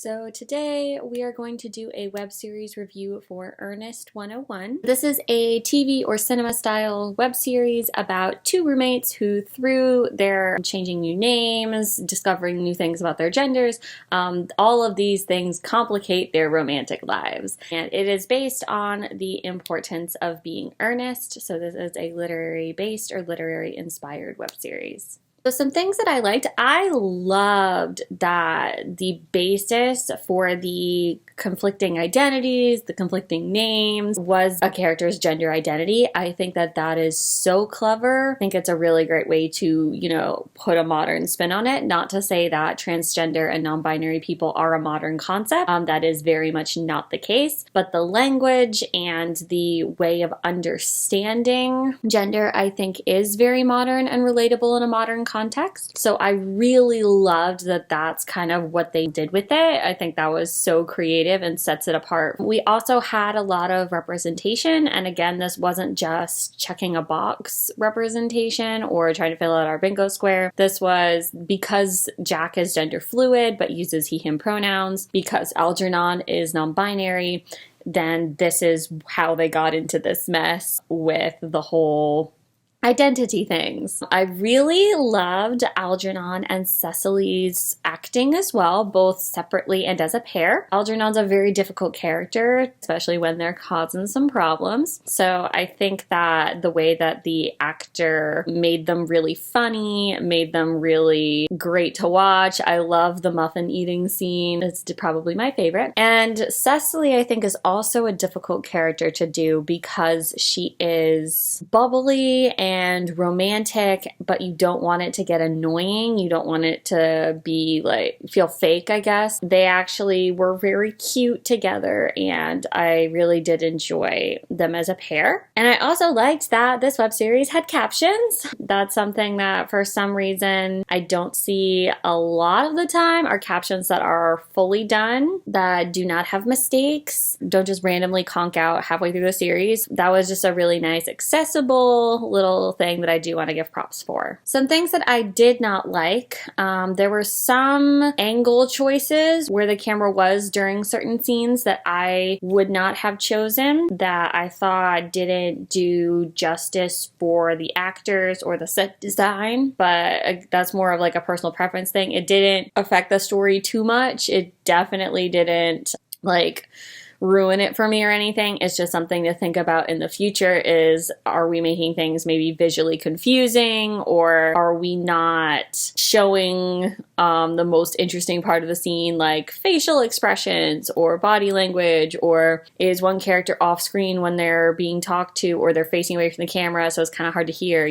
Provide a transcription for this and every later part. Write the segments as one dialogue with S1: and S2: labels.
S1: So today we are going to do a web series review for Ernest 101. This is a TV or cinema style web series about two roommates who, through their changing new names, discovering new things about their genders, all of these things complicate their romantic lives. And it is based on the importance of being earnest. So this is a literary based or literary inspired web series. So some things that I liked, I loved that the basis for the conflicting identities, the conflicting names, was a character's gender identity. I think that that is so clever. I think it's a really great way to, put a modern spin on it. Not to say that transgender and non-binary people are a modern concept. That is very much not the case. But the language and the way of understanding gender, I think, is very modern and relatable in a modern context. So I really loved that that's kind of what they did with it. I think that was so creative and sets it apart. We also had a lot of representation, and again, this wasn't just checking a box representation or trying to fill out our bingo square. This was because Jack is gender fluid but uses he him pronouns, because Algernon is non-binary. Then this is how they got into this mess with the whole identity things. I really loved Algernon and Cecily's acting as well, both separately and as a pair. Algernon's a very difficult character, especially when they're causing some problems. So I think that the way that the actor made them really funny, made them really great to watch. I love the muffin eating scene. It's probably my favorite. And Cecily, I think, is also a difficult character to do because she is bubbly and romantic, but you don't want it to get annoying. You don't want it to be feel fake, I guess. They actually were very cute together, and I really did enjoy them as a pair. And I also liked that this web series had captions. That's something that for some reason I don't see a lot of the time, are captions that are fully done, that do not have mistakes, don't just randomly conk out halfway through the series. That was just a really nice, accessible little thing that I do want to give props for. Some things that I did not like, there were some angle choices where the camera was during certain scenes that I would not have chosen, that I thought didn't do justice for the actors or the set design, but that's more of a personal preference thing. It didn't affect the story too much. It definitely didn't ruin it for me or anything. It's just something to think about in the future is, are we making things maybe visually confusing, or are we not showing the most interesting part of the scene, like facial expressions or body language, or is one character off screen when they're being talked to or they're facing away from the camera, so it's kind of hard to hear,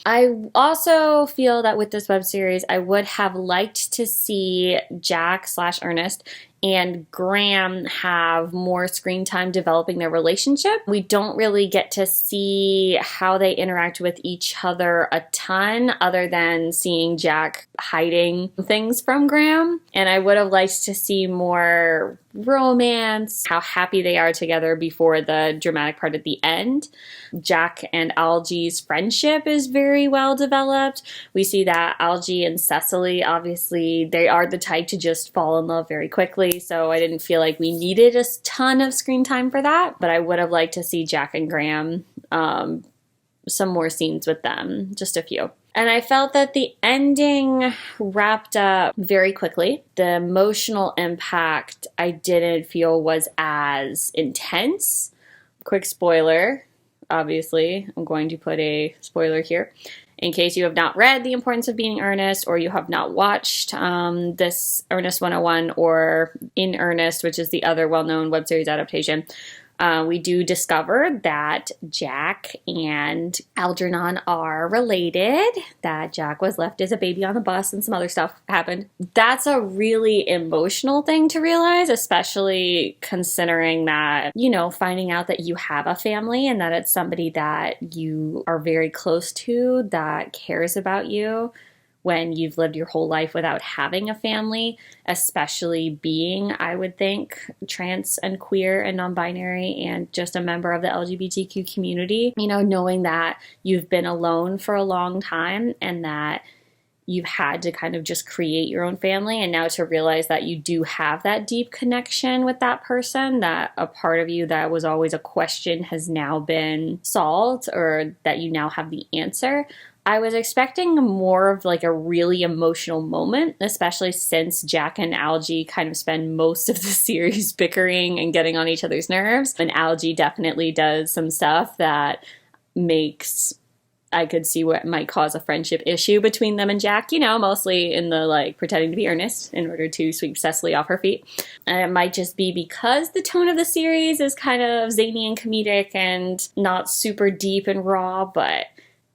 S1: I also feel that with this web series, I would have liked to see Jack/Ernest and Graham have more screen time developing their relationship. We don't really get to see how they interact with each other a ton, other than seeing Jack hiding things from Graham. And I would have liked to see more romance, how happy they are together before the dramatic part at the end. Jack and Algie's friendship is very well developed. We see that Algie and Cecily, obviously, they are the type to just fall in love very quickly, so I didn't feel like we needed a ton of screen time for that, but I would have liked to see Jack and Graham, some more scenes with them, just a few. And I felt that the ending wrapped up very quickly. The emotional impact I didn't feel was as intense. Quick spoiler, obviously, I'm going to put a spoiler here. In case you have not read The Importance of Being Earnest, or you have not watched this Ernest 101 or In Earnest, which is the other well-known web series adaptation, we do discover that Jack and Algernon are related, that Jack was left as a baby on the bus and some other stuff happened. That's a really emotional thing to realize, especially considering that, finding out that you have a family and that it's somebody that you are very close to, that cares about you, when you've lived your whole life without having a family, especially being, I would think, trans and queer and non-binary and just a member of the LGBTQ community, knowing that you've been alone for a long time and that you've had to kind of just create your own family, and now to realize that you do have that deep connection with that person, that a part of you that was always a question has now been solved, or that you now have the answer. I was expecting more of like a really emotional moment, especially since Jack and Algie kind of spend most of the series bickering and getting on each other's nerves. And Algie definitely does some stuff that makes, I could see what might cause a friendship issue between them and Jack, you know, mostly in the like pretending to be Ernest in order to sweep Cecily off her feet. And it might just be because the tone of the series is kind of zany and comedic and not super deep and raw, but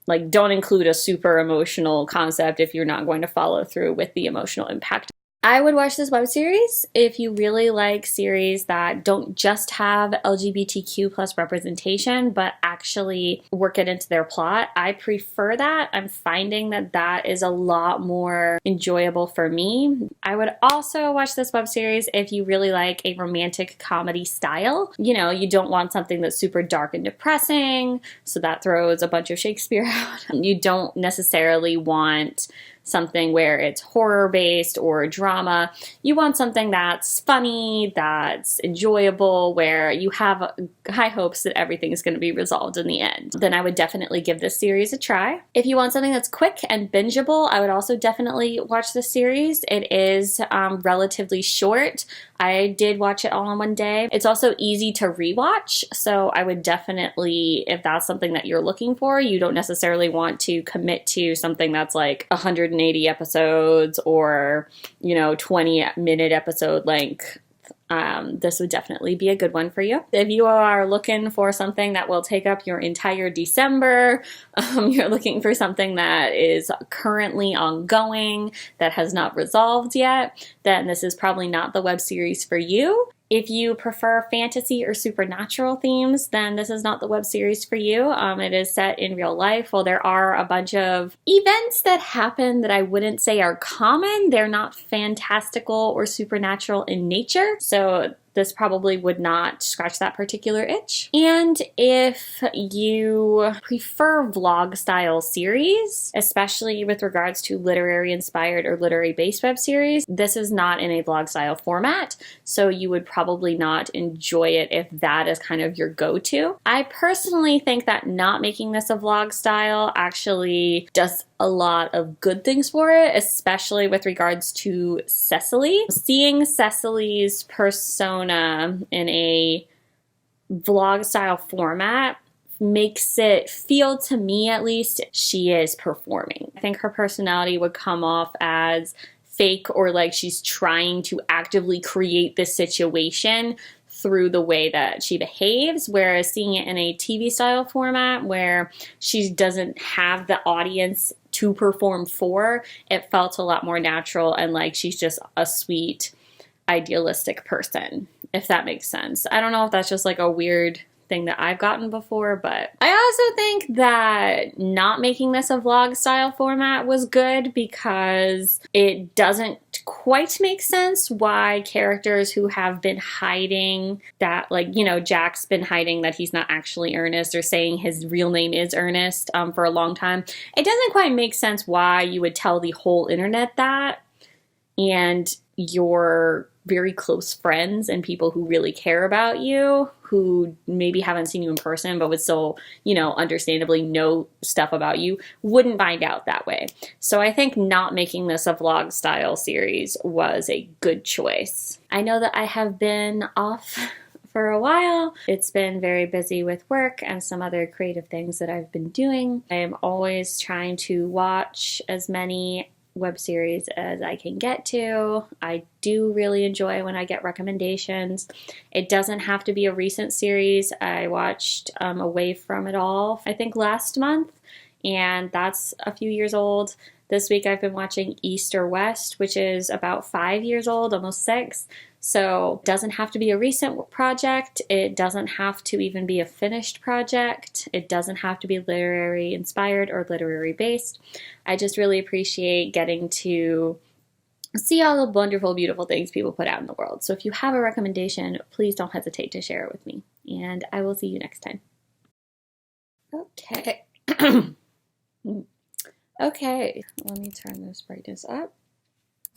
S1: like, don't include a super emotional concept if you're not going to follow through with the emotional impact. I would watch this web series if you really like series that don't just have LGBTQ plus representation, but actually work it into their plot. I prefer that. I'm finding that that is a lot more enjoyable for me. I would also watch this web series if you really like a romantic comedy style. You know, you don't want something that's super dark and depressing, so that throws a bunch of Shakespeare out. You don't necessarily want something where it's horror-based or drama. You want something that's funny, that's enjoyable, where you have high hopes that everything is going to be resolved in the end. Then I would definitely give this series a try. If you want something that's quick and bingeable, I would also definitely watch this series. It is relatively short. I did watch it all in one day. It's also easy to rewatch, so I would definitely, if that's something that you're looking for, you don't necessarily want to commit to something that's like 180 episodes or, you know, 20-minute episode length. This would definitely be a good one for you. If you are looking for something that will take up your entire December, you're looking for something that is currently ongoing, that has not resolved yet, then this is probably not the web series for you. If you prefer fantasy or supernatural themes, then this is not the web series for you. It is set in real life. While there are a bunch of events that happen that I wouldn't say are common, they're not fantastical or supernatural in nature. So this probably would not scratch that particular itch. And if you prefer vlog style series, especially with regards to literary inspired or literary based web series, this is not in a vlog style format, so you would probably not enjoy it if that is kind of your go-to. I personally think that not making this a vlog style actually does a lot of good things for it, especially with regards to Cecily. Seeing Cecily's persona in a vlog style format makes it feel, to me at least, she is performing. I think her personality would come off as fake, or like she's trying to actively create this situation through the way that she behaves, whereas seeing it in a TV style format where she doesn't have the audience to perform for, it felt a lot more natural and like she's just a sweet, idealistic person, if that makes sense. I don't know if that's just like a weird thing that I've gotten before, but I also think that not making this a vlog style format was good because it doesn't quite make sense why characters who have been hiding that, like, you know, Jack's been hiding that he's not actually Ernest or saying his real name is Ernest for a long time. It doesn't quite make sense why you would tell the whole internet that, and your very close friends and people who really care about you, who maybe haven't seen you in person but would still, you know, understandably know stuff about you, wouldn't find out that way. So I think not making this a vlog style series was a good choice. I know that I have been off for a while. It's been very busy with work and some other creative things that I've been doing. I am always trying to watch as many web series as I can get to. I do really enjoy when I get recommendations. It doesn't have to be a recent series. I watched Away From It All, I think last month, and that's a few years old. This week I've been watching East or West, which is about 5 years old, almost 6. So it doesn't have to be a recent project. It doesn't have to even be a finished project. It doesn't have to be literary inspired or literary based. I just really appreciate getting to see all the wonderful, beautiful things people put out in the world. So if you have a recommendation, please don't hesitate to share it with me. And I will see you next time. Okay. Okay, let me turn this brightness up.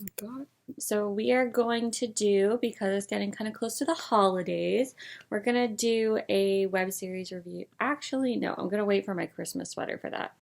S1: Oh God. So we are going to do, because it's getting kind of close to the holidays, we're going to do a web series review. Actually, no, I'm going to wait for my Christmas sweater for that.